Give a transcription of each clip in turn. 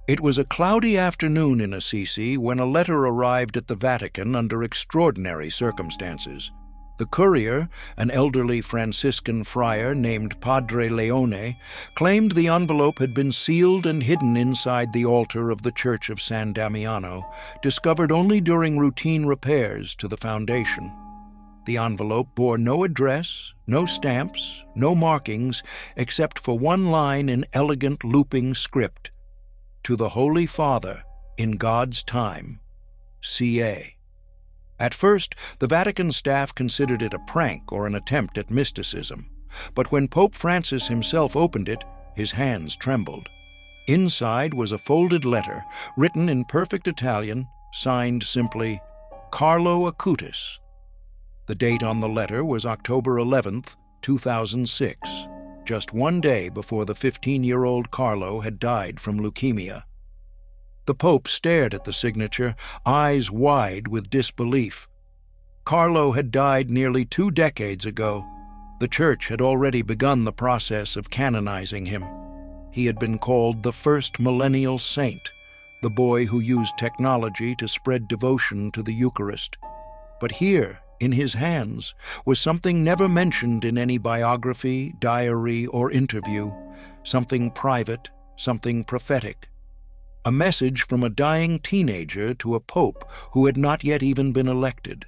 It was a cloudy afternoon in Assisi when a letter arrived at the Vatican under extraordinary circumstances. The courier, an elderly Franciscan friar named Padre Leone, claimed the envelope had been sealed and hidden inside the altar of the Church of San Damiano, discovered only during routine repairs to the foundation. The envelope bore no address, no stamps, no markings, except for one line in elegant looping script: "To the Holy Father, in God's time, C.A." At first, the Vatican staff considered it a prank or an attempt at mysticism, but when Pope Francis himself opened it, his hands trembled. Inside was a folded letter, written in perfect Italian, signed simply, Carlo Acutis. The date on the letter was October 11th, 2006. Just one day before the 15-year-old Carlo had died from leukemia. The Pope stared at the signature, eyes wide with disbelief. Carlo had died nearly 2 decades ago. The Church had already begun the process of canonizing him. He had been called the first millennial saint, the boy who used technology to spread devotion to the Eucharist. But here, in his hands, was something never mentioned in any biography, diary, or interview, something private, something prophetic. A message from a dying teenager to a pope who had not yet even been elected.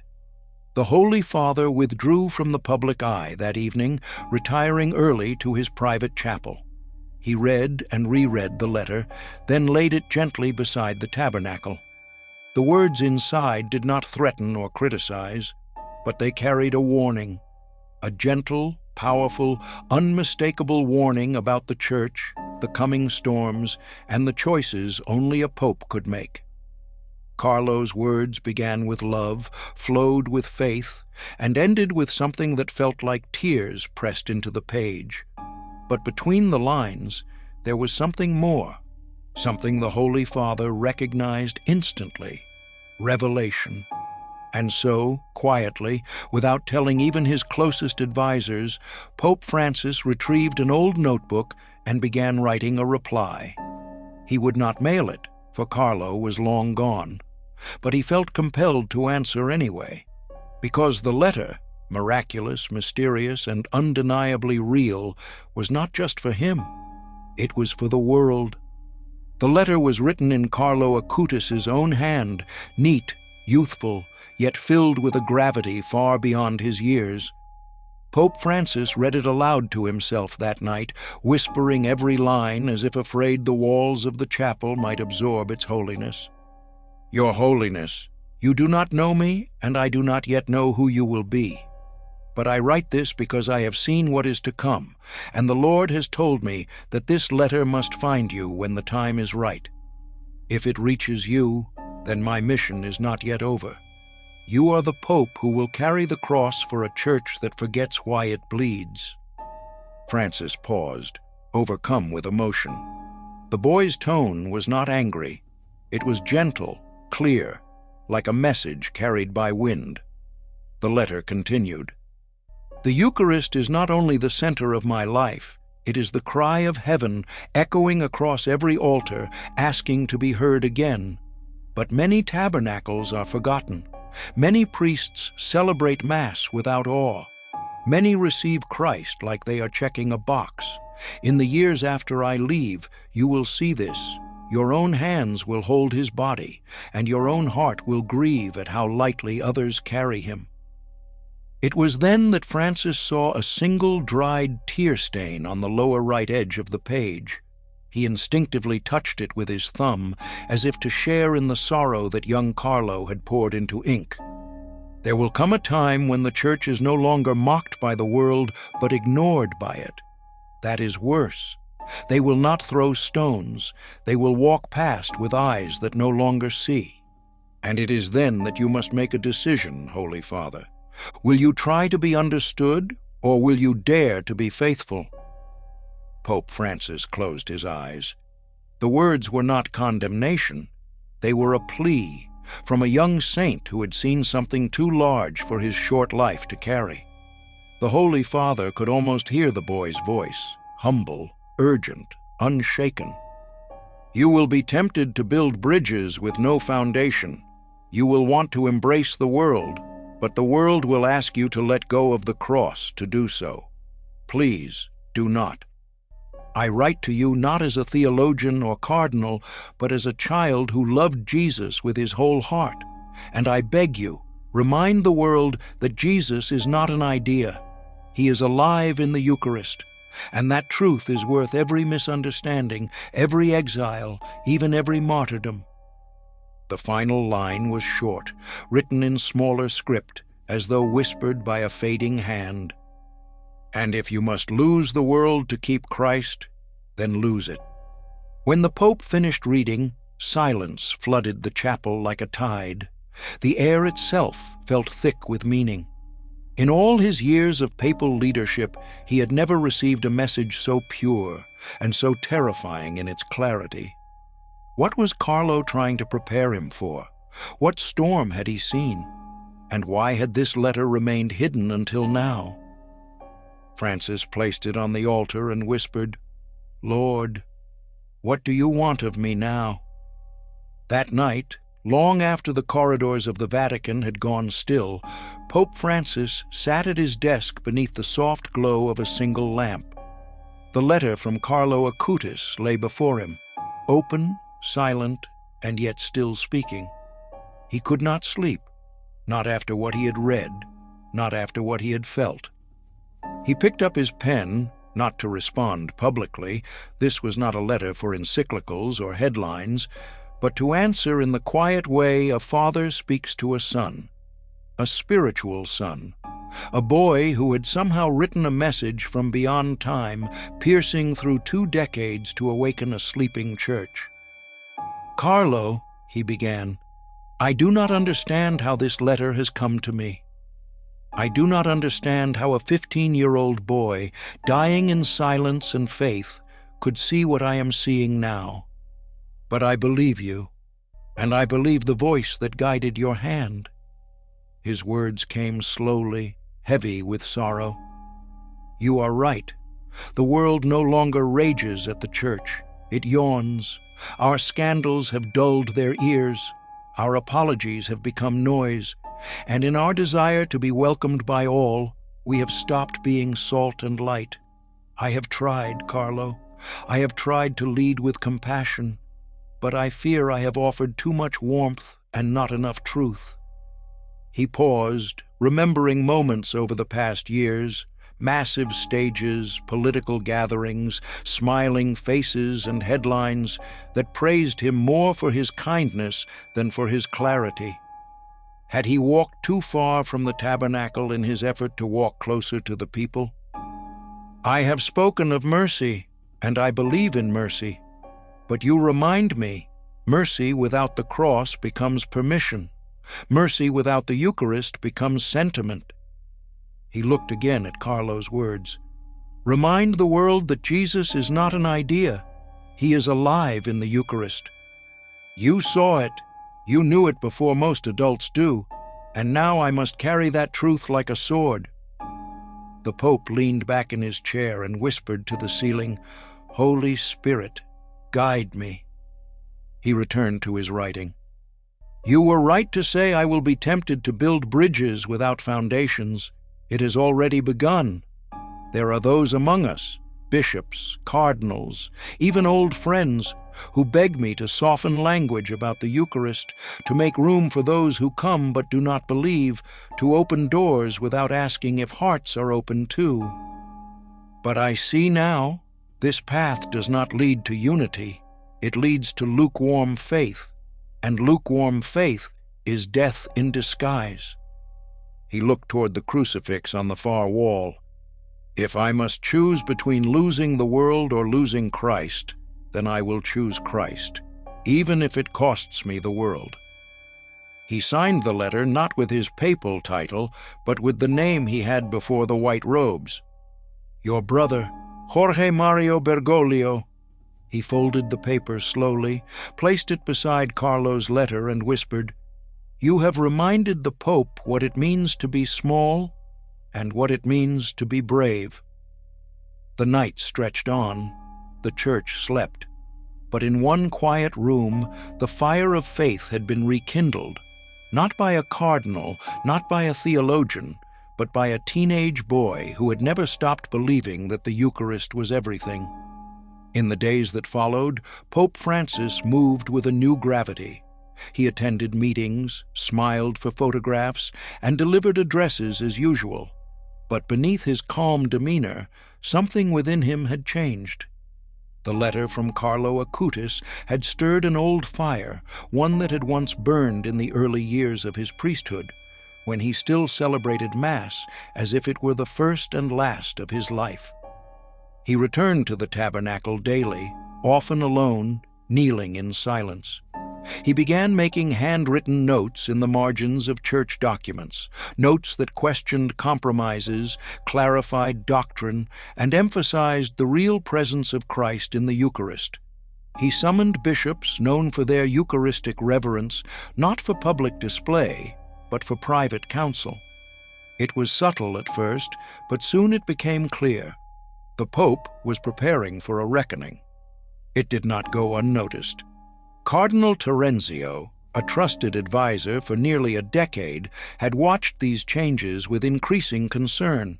The Holy Father withdrew from the public eye that evening, retiring early to his private chapel. He read and reread the letter, then laid it gently beside the tabernacle. The words inside did not threaten or criticize, but they carried a warning, a gentle, powerful, unmistakable warning about the Church, the coming storms, and the choices only a pope could make. Carlo's words began with love, flowed with faith, and ended with something that felt like tears pressed into the page. But between the lines, there was something more, something the Holy Father recognized instantly: revelation. And so, quietly, without telling even his closest advisors, Pope Francis retrieved an old notebook and began writing a reply. He would not mail it, for Carlo was long gone, but he felt compelled to answer anyway, because the letter, miraculous, mysterious, and undeniably real, was not just for him. It was for the world. The letter was written in Carlo Acutis's own hand, neat, youthful, yet filled with a gravity far beyond his years. Pope Francis read it aloud to himself that night, whispering every line as if afraid the walls of the chapel might absorb its holiness. "Your Holiness, you do not know me, and I do not yet know who you will be. But I write this because I have seen what is to come, and the Lord has told me that this letter must find you when the time is right. If it reaches you, then my mission is not yet over. You are the Pope who will carry the cross for a church that forgets why it bleeds." Francis paused, overcome with emotion. The boy's tone was not angry. It was gentle, clear, like a message carried by wind. The letter continued. "The Eucharist is not only the center of my life, it is the cry of heaven echoing across every altar, asking to be heard again. But many tabernacles are forgotten. Many priests celebrate Mass without awe. Many receive Christ like they are checking a box. In the years after I leave, you will see this. Your own hands will hold his body, and your own heart will grieve at how lightly others carry him." It was then that Francis saw a single dried tear stain on the lower right edge of the page. He instinctively touched it with his thumb, as if to share in the sorrow that young Carlo had poured into ink. There will come a time when the Church is no longer mocked by the world, but ignored by it. That is worse. They will not throw stones. They will walk past with eyes that no longer see. And it is then that you must make a decision, Holy Father. Will you try to be understood, or will you dare to be faithful? Pope Francis closed his eyes. The words were not condemnation. They were a plea from a young saint who had seen something too large for his short life to carry. The Holy Father could almost hear the boy's voice, humble, urgent, unshaken. You will be tempted to build bridges with no foundation. You will want to embrace the world, but the world will ask you to let go of the cross to do so. Please, do not. I write to you not as a theologian or cardinal, but as a child who loved Jesus with his whole heart. And I beg you, remind the world that Jesus is not an idea. He is alive in the Eucharist, and that truth is worth every misunderstanding, every exile, even every martyrdom. The final line was short, written in smaller script, as though whispered by a fading hand. And if you must lose the world to keep Christ, then lose it. When the Pope finished reading, silence flooded the chapel like a tide. The air itself felt thick with meaning. In all his years of papal leadership, he had never received a message so pure and so terrifying in its clarity. What was Carlo trying to prepare him for? What storm had he seen? And why had this letter remained hidden until now? Francis placed it on the altar and whispered, "Lord, what do you want of me now?" That night, long after the corridors of the Vatican had gone still, Pope Francis sat at his desk beneath the soft glow of a single lamp. The letter from Carlo Acutis lay before him, open, silent, and yet still speaking. He could not sleep, not after what he had read, not after what he had felt. He picked up his pen, not to respond publicly. This was not a letter for encyclicals or headlines, but to answer in the quiet way a father speaks to a son, a spiritual son, a boy who had somehow written a message from beyond time, piercing through 2 decades to awaken a sleeping church. "Carlo," he began, "I do not understand how this letter has come to me. I do not understand how a 15-year-old boy, dying in silence and faith, could see what I am seeing now. But I believe you, and I believe the voice that guided your hand." His words came slowly, heavy with sorrow. "You are right. The world no longer rages at the Church. It yawns. Our scandals have dulled their ears. Our apologies have become noise. And in our desire to be welcomed by all, we have stopped being salt and light. I have tried, Carlo. I have tried to lead with compassion, but I fear I have offered too much warmth and not enough truth." He paused, remembering moments over the past years, massive stages, political gatherings, smiling faces and headlines that praised him more for his kindness than for his clarity. Had he walked too far from the tabernacle in his effort to walk closer to the people? "I have spoken of mercy, and I believe in mercy. But you remind me, mercy without the cross becomes permission. Mercy without the Eucharist becomes sentiment." He looked again at Carlo's words. "Remind the world that Jesus is not an idea. He is alive in the Eucharist. You saw it. You knew it before most adults do, and now I must carry that truth like a sword." The Pope leaned back in his chair and whispered to the ceiling, "Holy Spirit, guide me." He returned to his writing. "You were right to say I will be tempted to build bridges without foundations. It has already begun. There are those among us, bishops, cardinals, even old friends, who beg me to soften language about the Eucharist, to make room for those who come but do not believe, to open doors without asking if hearts are open too. But I see now, this path does not lead to unity. It leads to lukewarm faith, and lukewarm faith is death in disguise." He looked toward the crucifix on the far wall. "If I must choose between losing the world or losing Christ, then I will choose Christ, even if it costs me the world." He signed the letter not with his papal title, but with the name he had before the white robes. "Your brother, Jorge Mario Bergoglio." He folded the paper slowly, placed it beside Carlo's letter, and whispered, "You have reminded the Pope what it means to be small and what it means to be brave." The night stretched on. The church slept. But in one quiet room, the fire of faith had been rekindled, not by a cardinal, not by a theologian, but by a teenage boy who had never stopped believing that the Eucharist was everything. In the days that followed, Pope Francis moved with a new gravity. He attended meetings, smiled for photographs, and delivered addresses as usual. But beneath his calm demeanor, something within him had changed. The letter from Carlo Acutis had stirred an old fire, one that had once burned in the early years of his priesthood, when he still celebrated Mass as if it were the first and last of his life. He returned to the tabernacle daily, often alone, kneeling in silence. He began making handwritten notes in the margins of church documents, notes that questioned compromises, clarified doctrine, and emphasized the real presence of Christ in the Eucharist. He summoned bishops known for their Eucharistic reverence, not for public display, but for private counsel. It was subtle at first, but soon it became clear. The Pope was preparing for a reckoning. It did not go unnoticed. Cardinal Terenzio, a trusted advisor for nearly a decade, had watched these changes with increasing concern.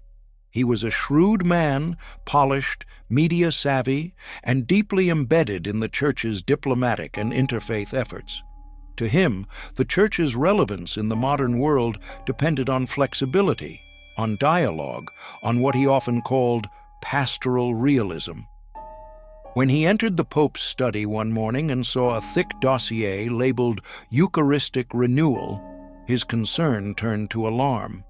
He was a shrewd man, polished, media-savvy, and deeply embedded in the Church's diplomatic and interfaith efforts. To him, the Church's relevance in the modern world depended on flexibility, on dialogue, on what he often called pastoral realism. When he entered the Pope's study one morning and saw a thick dossier labeled Eucharistic Renewal, his concern turned to alarm.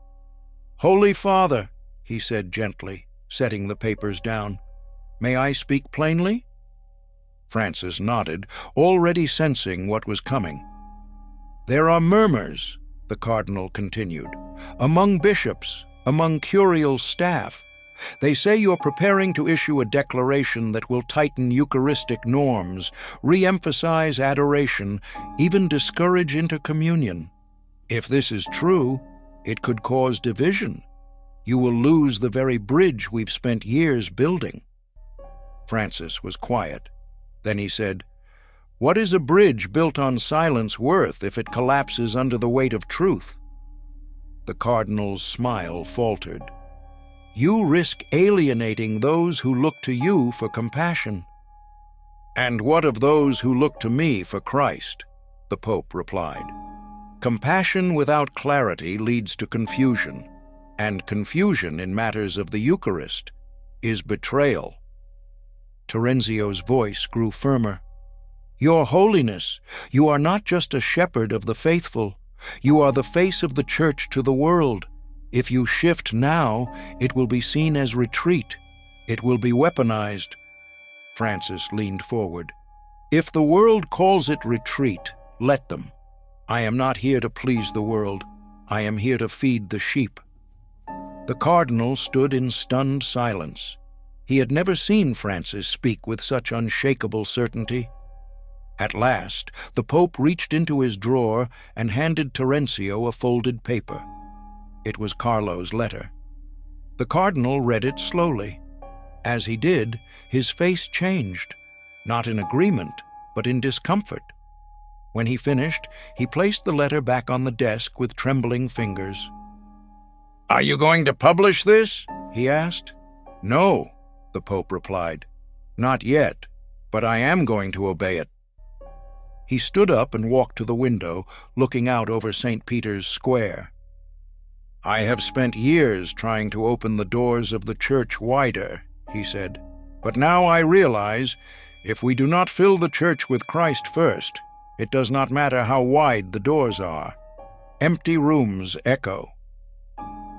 "Holy Father," he said gently, setting the papers down, "may I speak plainly?" Francis nodded, already sensing what was coming. "There are murmurs," the cardinal continued, "among bishops, among curial staff. They say you're preparing to issue a declaration that will tighten Eucharistic norms, re-emphasize adoration, even discourage intercommunion. If this is true, it could cause division. You will lose the very bridge we've spent years building." Francis was quiet. Then he said, "What is a bridge built on silence worth if it collapses under the weight of truth?" The cardinal's smile faltered. "You risk alienating those who look to you for compassion." "And what of those who look to me for Christ?" the Pope replied. "Compassion without clarity leads to confusion, and confusion in matters of the Eucharist is betrayal." Terenzio's voice grew firmer. "Your Holiness, you are not just a shepherd of the faithful. You are the face of the Church to the world. If you shift now, it will be seen as retreat. It will be weaponized." Francis leaned forward. "If the world calls it retreat, let them. I am not here to please the world. I am here to feed the sheep." The cardinal stood in stunned silence. He had never seen Francis speak with such unshakable certainty. At last, the Pope reached into his drawer and handed Terenzio a folded paper. It was Carlo's letter. The cardinal read it slowly. As he did, his face changed, not in agreement, but in discomfort. When he finished, he placed the letter back on the desk with trembling fingers. "Are you going to publish this?" he asked. "No," the Pope replied. "Not yet, but I am going to obey it." He stood up and walked to the window, looking out over St. Peter's Square. "I have spent years trying to open the doors of the Church wider," he said. "But now I realize, if we do not fill the Church with Christ first, it does not matter how wide the doors are. Empty rooms echo."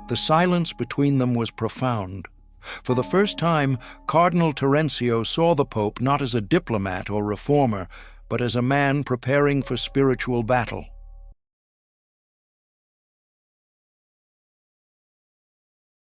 The silence between them was profound. For the first time, Cardinal Terenzio saw the Pope not as a diplomat or reformer, but as a man preparing for spiritual battle.